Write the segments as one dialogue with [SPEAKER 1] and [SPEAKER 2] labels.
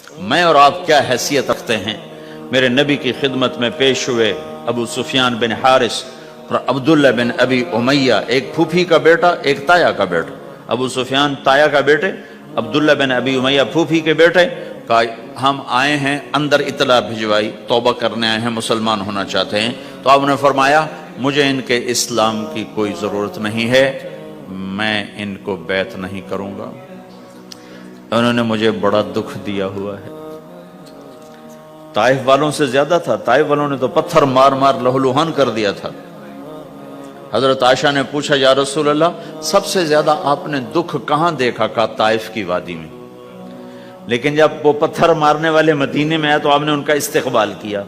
[SPEAKER 1] میں اور آپ کیا حیثیت رکھتے ہیں؟ میرے نبی کی خدمت میں پیش ہوئے ابو سفیان بن حارث اور عبداللہ بن ابی امیہ، ایک پھوپھی کا بیٹا ایک تایا کا بیٹا، ابو سفیان تایا کا بیٹے، عبداللہ بن ابی امیہ پھوپھی کے بیٹے، کہا ہم آئے ہیں، اندر اطلاع بھجوائی، توبہ کرنے آئے ہیں، مسلمان ہونا چاہتے ہیں۔ تو آپ نے فرمایا مجھے ان کے اسلام کی کوئی ضرورت نہیں ہے، میں ان کو بیعت نہیں کروں گا، انہوں نے مجھے بڑا دکھ دیا ہوا ہے۔ طائف والوں سے زیادہ تھا، طائف والوں نے تو پتھر مار مار لہولہان کر دیا تھا۔ حضرت عائشہ نے پوچھا یا رسول اللہ سب سے زیادہ آپ نے دکھ کہاں دیکھا؟ کہا طائف کی وادی میں۔ لیکن جب وہ پتھر مارنے والے مدینے میں آئے تو آپ نے ان کا استقبال کیا۔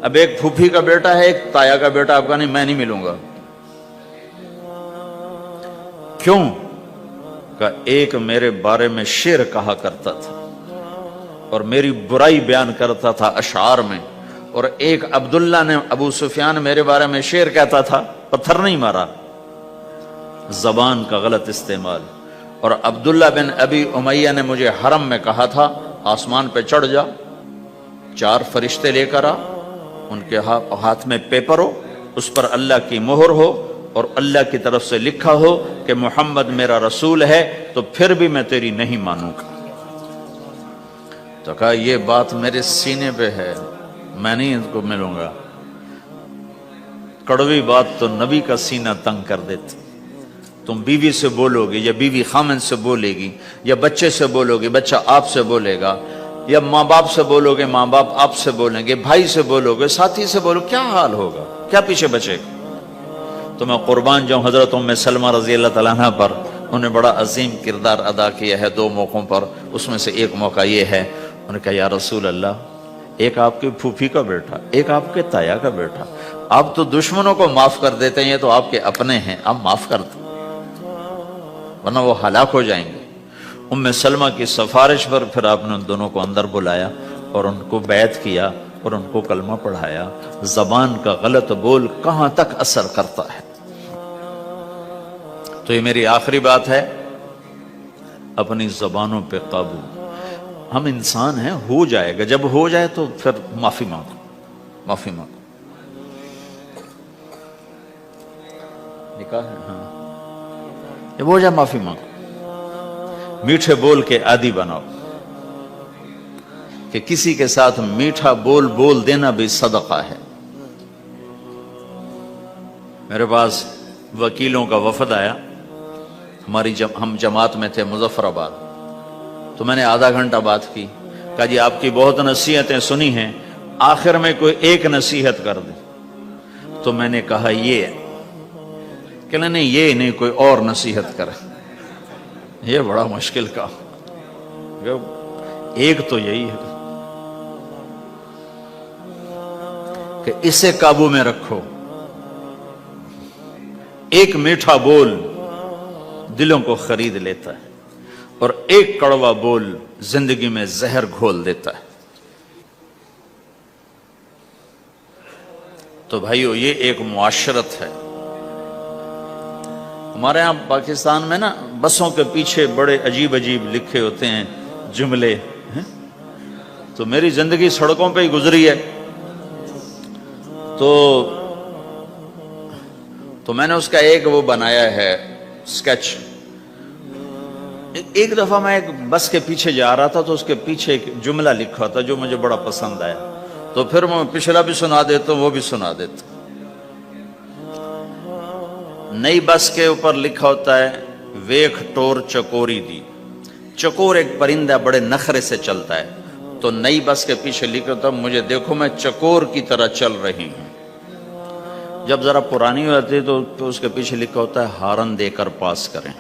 [SPEAKER 1] اب ایک پھوپھی کا بیٹا ہے، ایک تایا کا بیٹا، آپ کا نہیں، میں نہیں ملوں گا۔ کیوں؟ کہ ایک میرے بارے میں شعر کہا کرتا تھا اور میری برائی بیان کرتا تھا اشعار میں، اور ایک عبداللہ نے، ابو سفیان میرے بارے میں شعر کہتا تھا، پتھر نہیں مارا، زبان کا غلط استعمال۔ اور عبداللہ بن ابی امیہ نے مجھے حرم میں کہا تھا آسمان پہ چڑھ جا، 4 فرشتے لے کر آ، ان کے ہاتھ میں پیپر ہو، اس پر اللہ کی مہر ہو اور اللہ کی طرف سے لکھا ہو کہ محمد میرا رسول ہے، تو پھر بھی میں تیری نہیں مانوں گا۔ تو کہا یہ بات میرے سینے پہ ہے، میں نہیں ان کو ملوں گا۔ کڑوی بات تو نبی کا سینہ تنگ کر دیتی۔ تم بیوی سے بولو گے یا بیوی خامن سے بولے گی، یا بچے سے بولو گے بچہ آپ سے بولے گا، یا ماں باپ سے بولو گے ماں باپ آپ سے بولیں گے، بھائی سے بولو گے، ساتھی سے بولو، کیا حال ہوگا؟ کیا پیچھے بچے گا؟ تو میں قربان جاؤں حضرت ام سلمہ رضی اللہ تعالیٰ عنہ پر، انہوں نے بڑا عظیم کردار ادا کیا ہے 2 موقعوں پر۔ اس میں سے ایک موقع یہ ہے، انہوں نے کہا یا رسول اللہ ایک آپ کی پھوپھی کا بیٹا، ایک آپ کے تایا کا بیٹا، آپ تو دشمنوں کو معاف کر دیتے ہیں، یہ تو آپ کے اپنے ہیں، آپ معاف کر دیں ورنہ وہ ہلاک ہو جائیں گے۔ ام سلمہ کی سفارش پر پھر آپ نے ان دونوں کو اندر بلایا اور ان کو بیعت کیا اور ان کو کلمہ پڑھایا۔ زبان کا غلط بول کہاں تک اثر کرتا ہے۔ تو یہ میری آخری بات ہے، اپنی زبانوں پہ قابو۔ ہم انسان ہیں، ہو جائے گا، جب ہو جائے تو پھر معافی مانگو، معافی مانگو۔ نکاح ہے ہاں، جب ہو جائے معافی مانگو۔ میٹھے بول کے عادی بناؤ کہ کسی کے ساتھ میٹھا بول دینا بھی صدقہ ہے۔ میرے پاس وکیلوں کا وفد آیا، ہم جماعت میں تھے مظفر آباد، تو میں نے آدھا گھنٹہ بات کی، کہا جی آپ کی بہت نصیحتیں سنی ہیں، آخر میں کوئی ایک نصیحت کر دیں۔ تو میں نے کہا یہ کہ نہیں یہ نہیں، کوئی اور نصیحت کرے۔ یہ بڑا مشکل کا، ایک تو یہی ہے کہ اسے قابو میں رکھو۔ ایک میٹھا بول دلوں کو خرید لیتا ہے اور ایک کڑوا بول زندگی میں زہر گھول دیتا ہے۔ تو بھائیو یہ ایک معاشرت ہے۔ ہمارے ہاں پاکستان میں نا بسوں کے پیچھے بڑے عجیب عجیب لکھے ہوتے ہیں جملے، تو میری زندگی سڑکوں پہ ہی گزری ہے، تو میں نے اس کا ایک وہ بنایا ہے سکیچ۔ ایک دفعہ میں ایک بس کے پیچھے جا رہا تھا تو اس کے پیچھے ایک جملہ لکھا تھا جو مجھے بڑا پسند آیا، تو پھر میں پچھلا بھی سنا دیتا ہوں، وہ بھی سنا دیتا ہوں۔ نئی بس کے اوپر لکھا ہوتا ہے ویکھ ٹور چکوری دی۔ چکور ایک پرندہ بڑے نخرے سے چلتا ہے، تو نئی بس کے پیچھے لکھا ہوتا ہے مجھے دیکھو میں چکور کی طرح چل رہی ہوں۔ جب ذرا پرانی ہوتی ہے تو اس کے پیچھے لکھا ہوتا ہے ہارن دے کر پاس کریں۔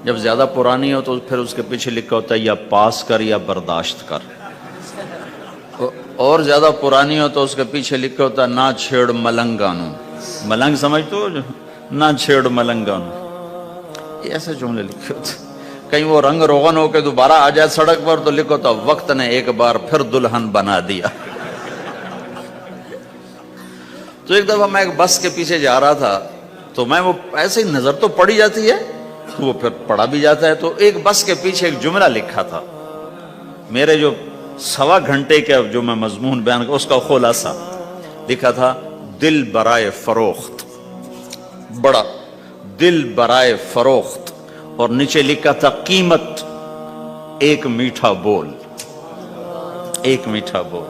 [SPEAKER 1] جب زیادہ پرانی ہو تو پھر اس کے پیچھے لکھا ہوتا ہے یا پاس کر یا برداشت کر۔ اور زیادہ پرانی ہو تو اس کے پیچھے لکھا ہوتا ہے نہ چھیڑ ملنگانو۔ ملنگ سمجھتے ہو؟ نہ چھیڑ ملنگانو۔ یہ ایسے جملے لکھے ہوتے ہیں۔ کہیں وہ رنگ روغن ہو کے دوبارہ آ جائے سڑک پر تو لکھو تو وقت نے ایک بار پھر دلہن بنا دیا۔ تو ایک دفعہ میں ایک بس کے پیچھے جا رہا تھا، تو میں وہ ایسے ہی نظر تو پڑی جاتی ہے تو وہ پھر پڑھا بھی جاتا ہے، تو ایک بس کے پیچھے ایک جملہ لکھا تھا۔ میرے جو سوا گھنٹے کا جو میں مضمون بیان کر اس کا خلاصہ لکھا تھا دل برائے فروخت، بڑا دل برائے فروخت، اور نیچے لکھا تھا قیمت ایک میٹھا بول، ایک میٹھا بول۔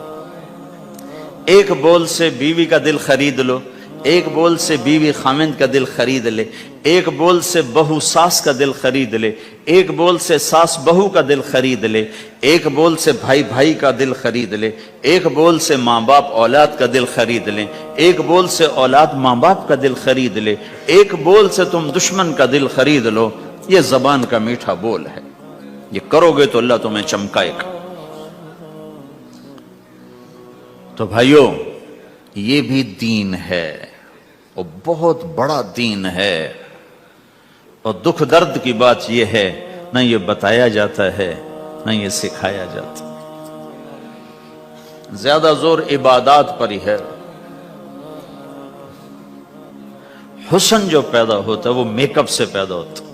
[SPEAKER 1] ایک بول سے بیوی کا دل خرید لو، ایک بول سے بیوی خامند کا دل خرید لے، ایک بول سے بہو ساس کا دل خرید لے، ایک بول سے ساس بہو کا دل خرید لے، ایک بول سے بھائی بھائی کا دل خرید لے، ایک بول سے ماں باپ اولاد کا دل خرید لیں، ایک بول سے اولاد ماں باپ کا دل خرید لے، ایک بول سے تم دشمن کا دل خرید لو۔ یہ زبان کا میٹھا بول ہے، یہ کرو گے تو اللہ تمہیں چمکائے گا۔ تو بھائیو، یہ بھی دین ہے اور بہت بڑا دین ہے، اور دکھ درد کی بات یہ ہے نہ یہ بتایا جاتا ہے نہ یہ سکھایا جاتا، زیادہ زور عبادات پر ہی ہے۔ حسن جو پیدا ہوتا ہے وہ میک اپ سے پیدا ہوتا ہے۔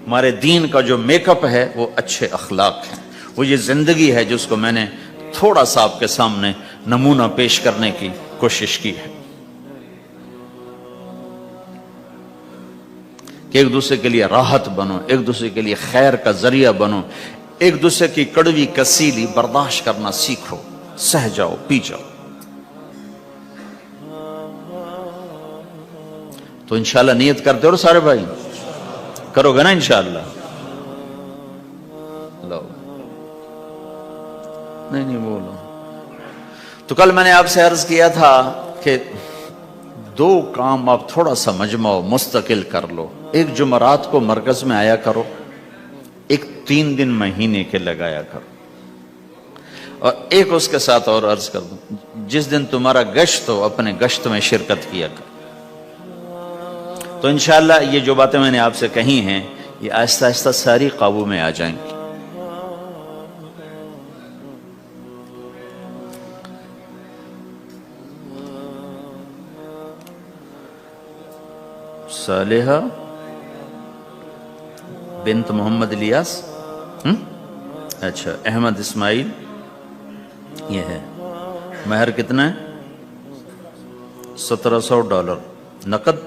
[SPEAKER 1] ہمارے دین کا جو میک اپ ہے وہ اچھے اخلاق ہیں، وہ یہ زندگی ہے جس کو میں نے تھوڑا سا آپ کے سامنے نمونہ پیش کرنے کی کوشش کی ہے، کہ ایک دوسرے کے لیے راحت بنو، ایک دوسرے کے لیے خیر کا ذریعہ بنو، ایک دوسرے کی کڑوی کسیلی برداشت کرنا سیکھو، سہ جاؤ، پی جاؤ۔ تو انشاءاللہ نیت کرتے ہو سارے بھائی، کرو گے نا انشاءاللہ؟ لو نہیں بولو۔ تو کل میں نے آپ سے عرض کیا تھا کہ دو کام آپ تھوڑا سا مجمع مستقل کر لو۔ ایک جمعرات کو مرکز میں آیا کرو، ایک 3 دن مہینے کے لگایا کرو، اور ایک اس کے ساتھ اور عرض کر دوں، جس دن تمہارا گشت ہو اپنے گشت میں شرکت کیا کرو۔ تو انشاءاللہ یہ جو باتیں میں نے آپ سے کہی ہیں یہ آہستہ آہستہ ساری قابو میں آ جائیں گی۔ صالحہ بنت محمد الیاس، اچھا احمد اسماعیل، یہ ہے۔ مہر کتنا ہے؟ $1700 نقد۔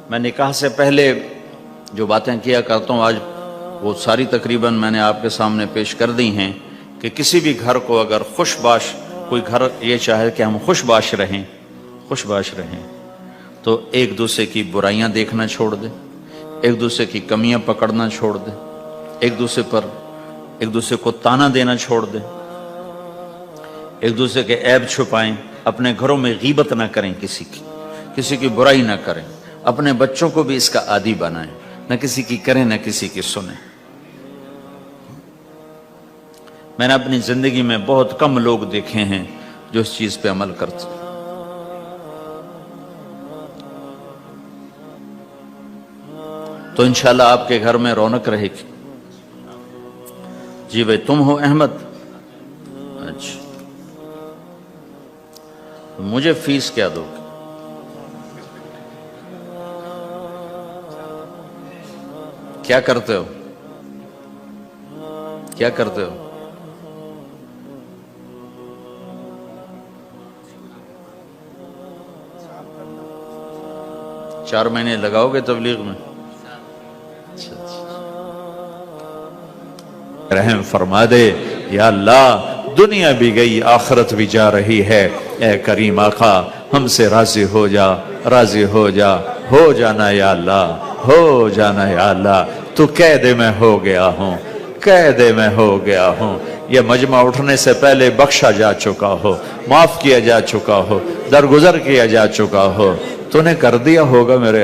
[SPEAKER 1] میں نکاح سے پہلے جو باتیں کیا کرتا ہوں آج وہ ساری تقریباً میں نے آپ کے سامنے پیش کر دی ہیں، کہ کسی بھی گھر کو اگر خوش باش، کوئی گھر یہ چاہے کہ ہم خوش باش رہیں تو ایک دوسرے کی برائیاں دیکھنا چھوڑ دے، ایک دوسرے کی کمیاں پکڑنا چھوڑ دے، ایک دوسرے کو تانا دینا چھوڑ دے، ایک دوسرے کے عیب چھپائیں، اپنے گھروں میں غیبت نہ کریں، کسی کی برائی نہ کریں، اپنے بچوں کو بھی اس کا عادی بنائیں، نہ کسی کی کریں نہ کسی کی سنیں۔ میں نے اپنی زندگی میں بہت کم لوگ دیکھے ہیں جو اس چیز پہ عمل کرتے ہیں۔ تو انشاءاللہ آپ کے گھر میں رونق رہے گی۔ جی بھائی تم ہو احمد؟ اچھا، مجھے فیس کیا دو گے؟ کیا کرتے ہو؟ 4 مہینے لگاؤ گے تبلیغ میں؟ رحم فرما دے یا اللہ، دنیا بھی گئی آخرت بھی جا رہی ہے، اے کریم آقا ہم سے راضی ہو جانا یا اللہ، ہو جانا یا اللہ۔ تو قید میں ہو گیا ہوں، یہ مجمع اٹھنے سے پہلے بخشا جا چکا ہو، معاف کیا جا چکا ہو، درگزر کیا جا چکا ہو۔ تو نے کر دیا ہوگا میرے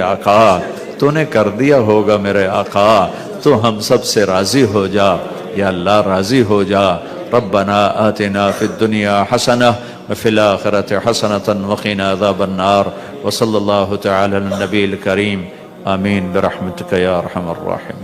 [SPEAKER 1] آقا، تو ہم سب سے راضی ہو جا یا اللہ، راضی ہو جا۔ ربنا آتنا فی الدنیا حسنہ وفی الآخرۃ حسنۃ وقنا عذاب النار، وصلی اللہ تعالی علی النبی الکریم، آمین برحمتک یا ارحم الراحمین۔